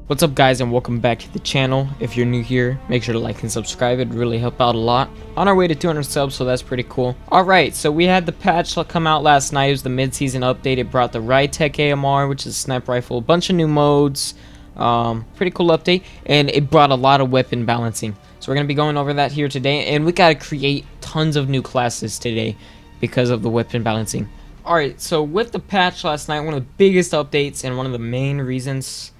What's up guys, and welcome back to the channel. If you're new here, make sure to like and subscribe. It'd really help out a lot. On our way to 200 subs, so that's pretty cool. Alright, so we had the patch come out last night. It was the mid-season update. It brought the Rytec AMR, which is a sniper rifle, a bunch of new modes. Pretty cool update, and it brought a lot of weapon balancing. So we're going to be going over that here today, and we got to create tons of new classes today because of the weapon balancing. Alright, so with the patch last night, one of the biggest updates and one of the main reasons,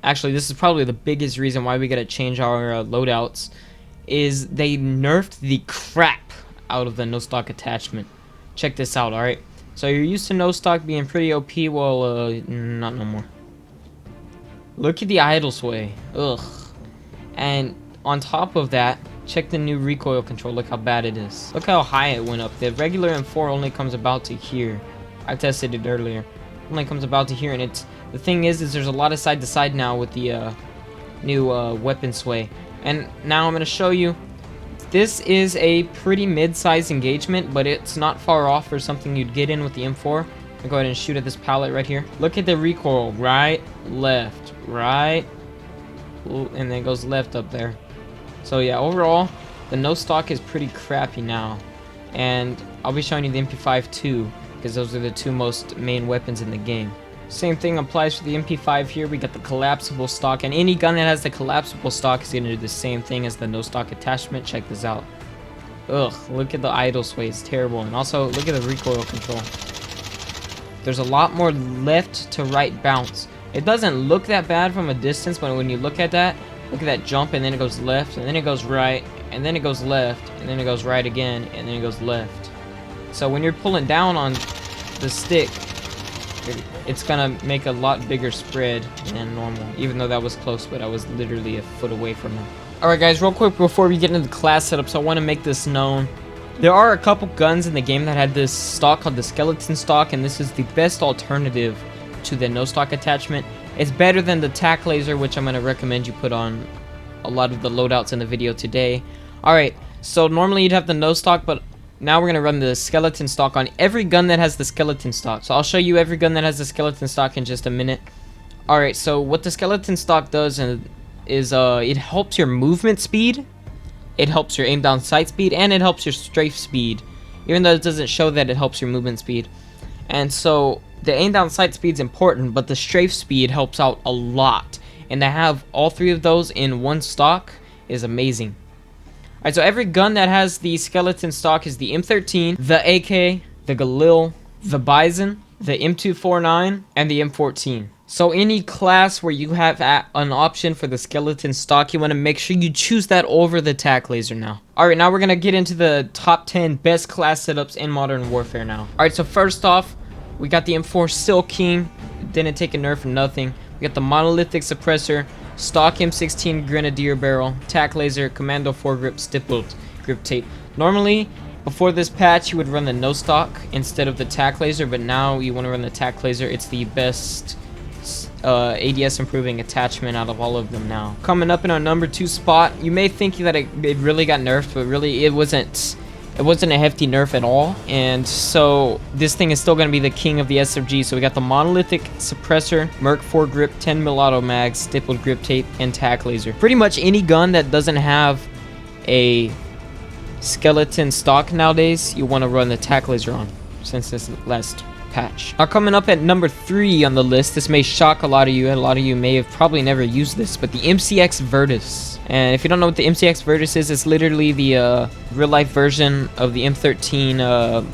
actually this is probably the biggest reason why we gotta change our loadouts, is they nerfed the crap out of the no stock attachment. Check this out. Alright, so you're used to no stock being pretty OP. Well, not no more. Look at the idle sway. Ugh. And on top of that, check the new recoil control. Look how bad it is. Look how high it went up. The regular M4 only comes about to here. I tested it earlier. Only comes about to here, and it's the thing is there's a lot of side to side now with the new weapon sway. And now I'm gonna show you. This is a pretty mid-sized engagement, but it's not far off for something you'd get in with the M4. I'll go ahead and shoot at this pallet right here. Look at the recoil. Right, left, right. Ooh, and then it goes left up there. So yeah, overall, the no stock is pretty crappy now. And I'll be showing you the MP5 too, because those are the two most main weapons in the game. Same thing applies for the MP5 here. We got the collapsible stock, and any gun that has the collapsible stock is going to do the same thing as the no stock attachment. Check this out. Ugh, look at the idle sway. It's terrible. And also, look at the recoil control. There's a lot more left to right bounce. It doesn't look that bad from a distance, but when you look at that jump, and then it goes left, and then it goes right, and then it goes left, and then it goes right again, and then it goes left. So when you're pulling down on the stick, it's gonna make a lot bigger spread than normal, even though that was close, but I was literally a foot away from him. Alright guys, real quick before we get into the class setups, I want to make this known. There are a couple guns in the game that had this stock called the skeleton stock, and this is the best alternative to the no stock attachment. It's better than the tac laser, which I'm going to recommend you put on a lot of the loadouts in the video today. Alright, so normally you'd have the no stock, but now we're going to run the skeleton stock on every gun that has the skeleton stock. So I'll show you every gun that has the skeleton stock in just a minute. Alright, so what the skeleton stock does is it helps your movement speed, it helps your aim down sight speed, and it helps your strafe speed. Even though it doesn't show that it helps your movement speed. And so the aim down sight speed is important, but the strafe speed helps out a lot. And to have all three of those in one stock is amazing. Alright, so every gun that has the skeleton stock is the M13, the AK, the Galil, the Bison, the M249, and the M14. So any class where you have an option for the skeleton stock, you want to make sure you choose that over the tac laser now. Alright, now we're going to get into the top 10 best class setups in Modern Warfare now. Alright, so first off, we got the M4 Silk King. Didn't take a nerf for nothing. We got the monolithic suppressor, stock M16 Grenadier barrel, tac laser, commando foregrip, stippled grip tape. Normally, before this patch, you would run the no stock instead of the tac laser, but now you want to run the tac laser. It's the best ADS improving attachment out of all of them now. Coming up in our number 2 spot, you may think that it really got nerfed, but really it wasn't a hefty nerf at all. And so this thing is still going to be the king of the SMG. So we got the monolithic suppressor, Merc foregrip, 10mm auto mag, stippled grip tape, and tac laser. Pretty much any gun that doesn't have a skeleton stock nowadays, you want to run the tac laser on, since this last patch. Now coming up at number 3 on the list, this may shock a lot of you, and a lot of you may have probably never used this, but the MCX Virtus. And if you don't know what the MCX Virtus is, it's literally the real life version of the M13,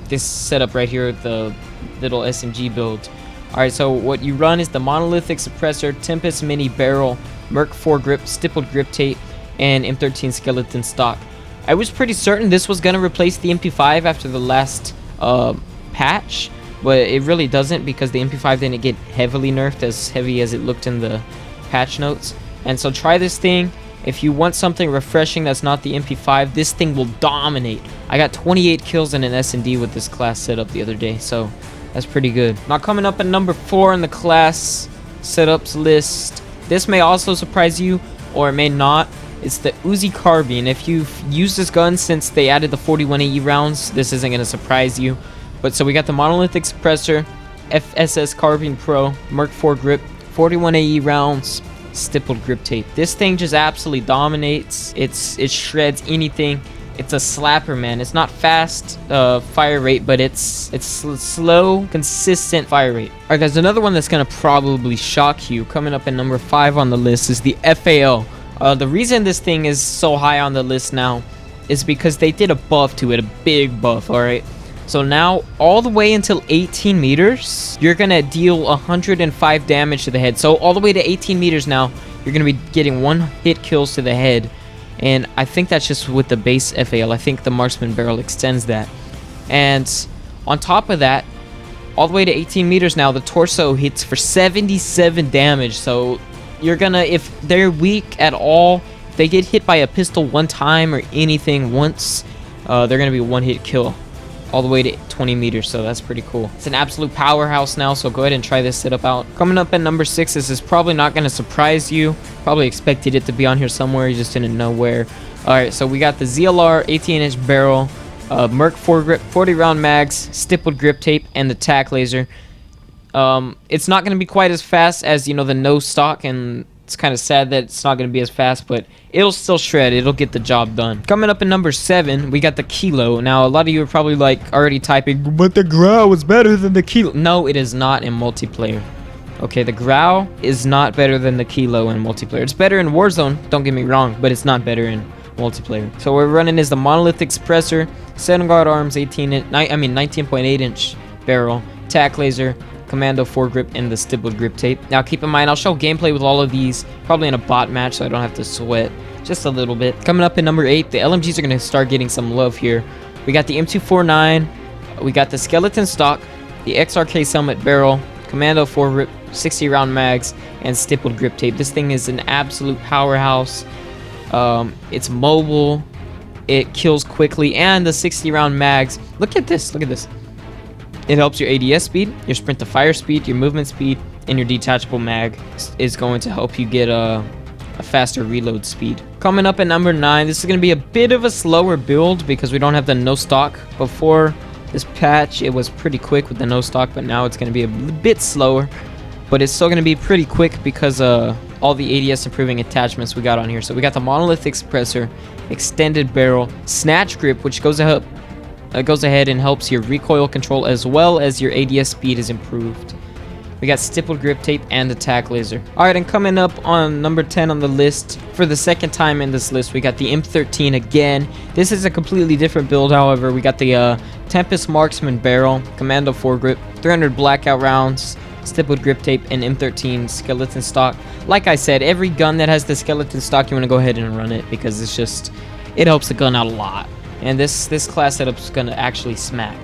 this setup right here, the little SMG build. Alright, so what you run is the monolithic suppressor, Tempest mini barrel, Merc foregrip, stippled grip tape, and M13 skeleton stock. I was pretty certain this was going to replace the MP5 after the last patch, but it really doesn't, because the MP5 didn't get heavily nerfed as heavy as it looked in the patch notes. And so try this thing. If you want something refreshing that's not the MP5, this thing will dominate. I got 28 kills in an S&D with this class setup the other day, so that's pretty good. Now coming up at number 4 in the class setups list, this may also surprise you, or it may not. It's the Uzi Carbine. If you've used this gun since they added the 41 AE rounds, this isn't going to surprise you. But so we got the monolithic suppressor, FSS Carbine Pro, Merc foregrip, 41 AE rounds, stippled grip tape. This thing just absolutely dominates. It shreds anything. It's a slapper, man. It's not fast fire rate, but it's slow, consistent fire rate. All right, guys, another one that's gonna probably shock you. Coming up at number 5 on the list is the FAL. The reason this thing is so high on the list now is because they did a buff to it, a big buff. All right. So now, all the way until 18 meters, you're gonna deal 105 damage to the head. So all the way to 18 meters now, you're gonna be getting 1-hit kills to the head. And I think that's just with the base FAL. I think the Marksman Barrel extends that. And on top of that, all the way to 18 meters now, the torso hits for 77 damage. So you're gonna, if they're weak at all, if they get hit by a pistol one time or anything once, they're gonna be 1-hit kill all the way to 20 meters. So that's pretty cool. It's an absolute powerhouse now, so go ahead and try this setup out. Coming up at number 6, this is probably not going to surprise you. Probably expected it to be on here somewhere, you just didn't know where. All right, so we got the ZLR 18-inch barrel, Merc 40 round mags, stippled grip tape, and the tack laser. It's not going to be quite as fast as, you know, the no stock, and it's kind of sad that it's not going to be as fast, but it'll still shred. It'll get the job done. Coming up in number 7, we got the Kilo. Now, a lot of you are probably like already typing, but the Grau is better than the Kilo. No, it is not in multiplayer. Okay, the Grau is not better than the Kilo in multiplayer. It's better in Warzone, don't get me wrong, but it's not better in multiplayer. So what we're running is the Monolithic Suppressor, Senegal Arms 19.8 inch barrel, tack laser, Commando foregrip, and the stippled grip tape. Now keep in mind, I'll show gameplay with all of these probably in a bot match, so I don't have to sweat just a little bit. Coming up in number 8, the LMGs are going to start getting some love here. We got the M249, we got the skeleton stock, the XRK Summit barrel, Commando foregrip, 60 round mags, and stippled grip tape. This thing is an absolute powerhouse. It's mobile, it kills quickly, and the 60 round mags, look at this. It helps your ADS speed, your sprint to fire speed, your movement speed, and your detachable mag is going to help you get a faster reload speed. Coming up at number 9, this is going to be a bit of a slower build because we don't have the no stock. Before this patch, it was pretty quick with the no stock, but now it's going to be a bit slower. But it's still going to be pretty quick because all the ADS improving attachments we got on here. So we got the Monolithic Suppressor, extended barrel, snatch grip, which goes ahead and helps your recoil control as well as your ADS speed is improved. We got stippled grip tape and the tack laser. Alright, and coming up on number 10 on the list, for the second time in this list, we got the M13 again. This is a completely different build, however. We got the Tempest Marksman barrel, Commando foregrip, 300 blackout rounds, stippled grip tape, and M13 skeleton stock. Like I said, every gun that has the skeleton stock, you want to go ahead and run it because it's just, it helps the gun out a lot. And this class setup is going to actually smack.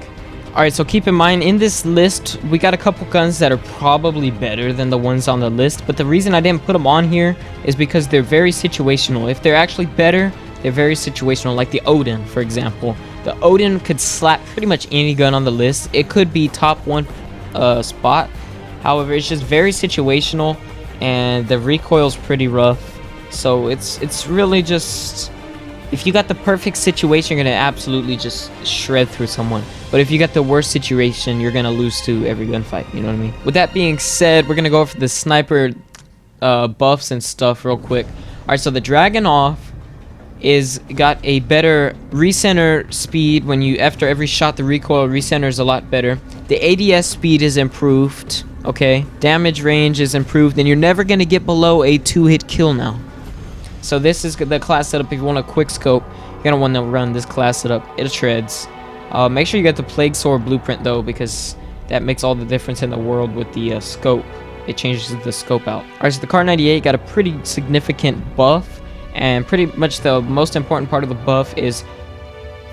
Alright, so keep in mind, in this list, we got a couple guns that are probably better than the ones on the list, but the reason I didn't put them on here is because they're very situational. If they're actually better, they're very situational, like the Odin, for example. The Odin could slap pretty much any gun on the list. It could be top 1 spot. However, it's just very situational, and the recoil's pretty rough. So it's really just, if you got the perfect situation, you're gonna absolutely just shred through someone. But if you got the worst situation, you're gonna lose to every gunfight. You know what I mean? With that being said, we're gonna go for the sniper buffs and stuff real quick. All right, so the Dragunov is got a better recenter speed. When you, after every shot, the recoil recenter is a lot better. The ADS speed is improved. Okay, damage range is improved, and you're never gonna get below a 2-hit kill now. So this is the class setup. If you want a quick scope, you're gonna want to run this class setup. It shreds. Make sure you get the Plague Sword blueprint though, because that makes all the difference in the world with the scope. It changes the scope out. Alright, so the Kar 98 got a pretty significant buff, and pretty much the most important part of the buff is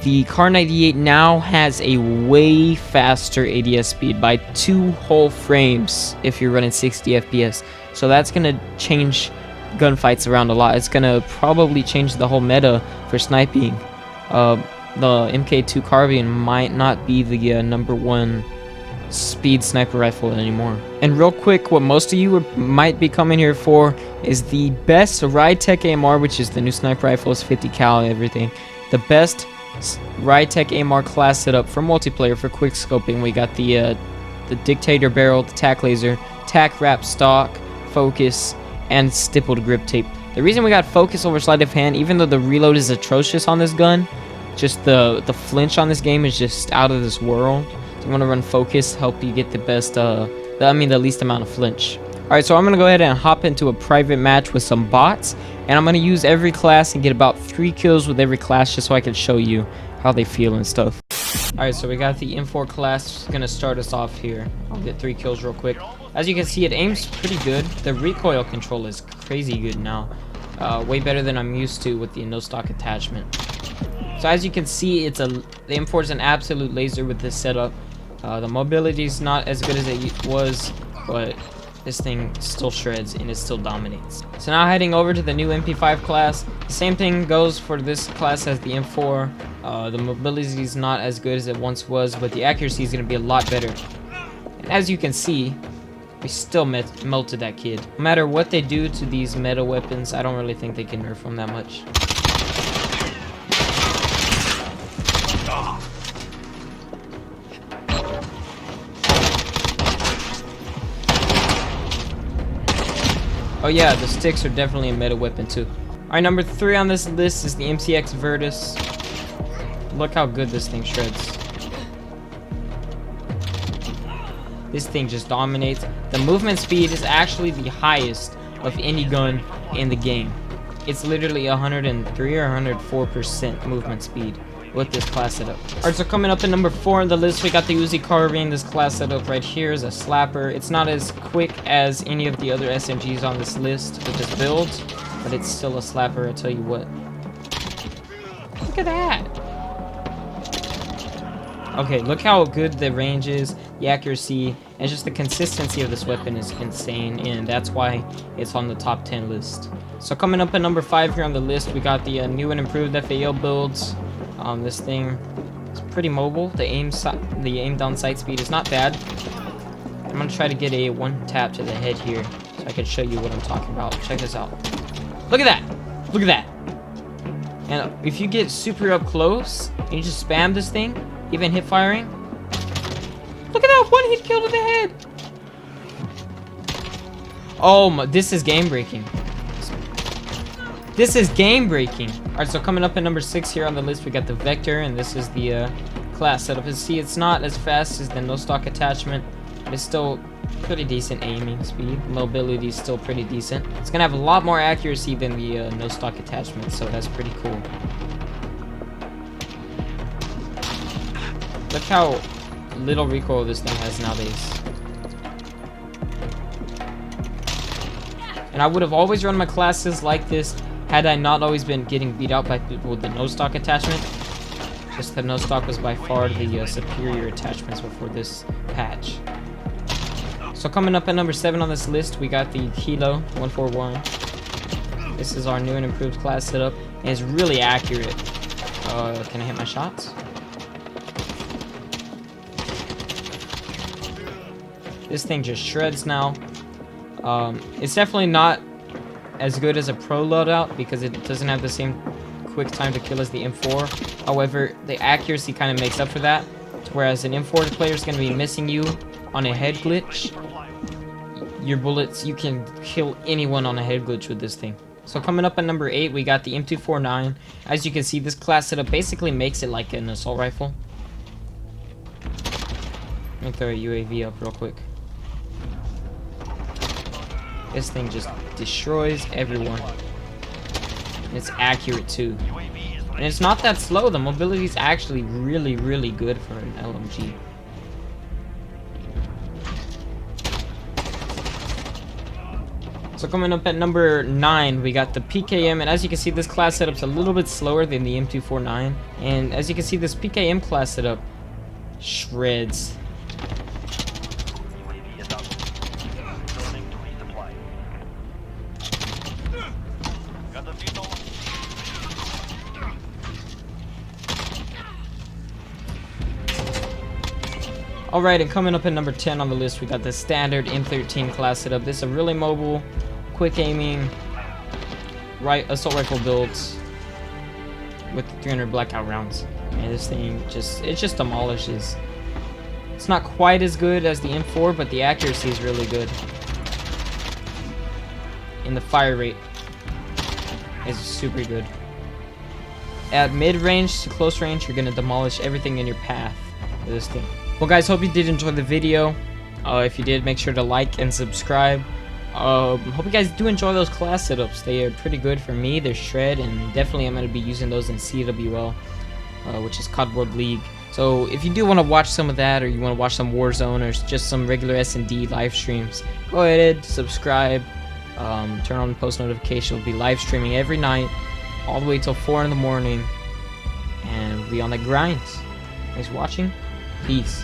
the Kar 98 now has a way faster ADS speed by 2 whole frames if you're running 60 FPS. So that's gonna change gunfights around a lot. It's gonna probably change the whole meta for sniping. The MK2 carbine might not be the #1 speed sniper rifle anymore. And real quick, what most of you might be coming here for is the best Ride-Tech AMR, which is the new sniper rifle, is 50 cal and everything. The best Ride-Tech AMR class setup for multiplayer for quick scoping. We got the Dictator barrel, the tack laser, tack wrap stock, focus, and stippled grip tape. The reason we got focus over sleight of hand, even though the reload is atrocious on this gun, just the flinch on this game is just out of this world. So you want to run focus, help you get the best, the least amount of flinch. Alright, so I'm going to go ahead and hop into a private match with some bots, and I'm going to use every class and get about 3 kills with every class just so I can show you how they feel and stuff. Alright, so we got the M4 class going to start us off here. I'll get 3 kills real quick. As you can see, it aims pretty good. The recoil control is crazy good now. Way better than I'm used to with the no stock attachment. So as you can see, the M4 is an absolute laser with this setup. The mobility is not as good as it was, but this thing still shreds and it still dominates. So now heading over to the new MP5 class. The same thing goes for this class as the M4. The mobility is not as good as it once was, but the accuracy is going to be a lot better. And as you can see, we still melted that kid. No matter what they do to these meta weapons, I don't really think they can nerf them that much. Oh yeah, the sticks are definitely a meta weapon too. Alright, number 3 on this list is the MCX Virtus. Look how good this thing shreds. This thing just dominates. The movement speed is actually the highest of any gun in the game. It's literally 103 or 104% movement speed with this class setup. Alright, so coming up at number 4 on the list, we got the Uzi Carbine. This class setup right here is a slapper. It's not as quick as any of the other SMGs on this list with this build, but it's still a slapper, I'll tell you what. Look at that! Okay, look how good the range is, the accuracy, and just the consistency of this weapon is insane, and that's why it's on the top 10 list. So coming up at number 5 here on the list, we got the new and improved FAL builds. This thing is pretty mobile. The aim down sight speed is not bad. I'm gonna try to get a 1 tap to the head here so I can show you what I'm talking about. Check this out. Look at that! Look at that! And if you get super up close and you just spam this thing, even hip firing, look at that 1 hit kill to the head! Oh my, this is game breaking. This is game breaking. Alright, so coming up at number 6 here on the list, we got the Vector, and this is the class setup. As you see, it's not as fast as the no stock attachment, but it's still pretty decent aiming speed. Mobility is still pretty decent. It's gonna have a lot more accuracy than the no stock attachment, so that's pretty cool. Look how little recoil this thing has nowadays. And I would have always run my classes like this had I not always been getting beat out by people with the no stock attachment. Just the no stock was by far the superior attachments before this patch. So coming up at number 7 on this list, we got the Kilo 141. This is our new and improved class setup, and it's really accurate. Can I hit my shots? This thing just shreds now. It's definitely not as good as a pro loadout because it doesn't have the same quick time to kill as the M4. However, the accuracy kind of makes up for that. Whereas an M4 player is going to be missing you on a head glitch. Your bullets, you can kill anyone on a head glitch with this thing. So coming up at number 8, we got the M249. As you can see, this class setup basically makes it like an assault rifle. Let me throw a UAV up real quick. This thing just destroys everyone. And it's accurate too. And it's not that slow. The mobility is actually really, really good for an LMG. So coming up at number 9, we got the PKM. And as you can see, this class setup's a little bit slower than the M249. And as you can see, this PKM class setup shreds. Alright, and coming up at number 10 on the list, we got the standard M13 class setup. This is a really mobile, quick aiming, assault rifle builds with 300 blackout rounds. And this thing it just demolishes. It's not quite as good as the M4, but the accuracy is really good. and the fire rate is super good. At mid-range to close range, you're gonna demolish everything in your path with this thing. Well guys, hope you did enjoy the video. If you did, make sure to like and subscribe. Hope you guys do enjoy those class setups. They are pretty good for me. They're shred, and definitely I'm going to be using those in CWL, which is COD World League. So if you do want to watch some of that, or you want to watch some Warzone, or just some regular S&D live streams, go ahead, subscribe, turn on post notification. We'll be live streaming every night, all the way till 4 in the morning, and we'll be on the grind. Thanks for watching. Peace.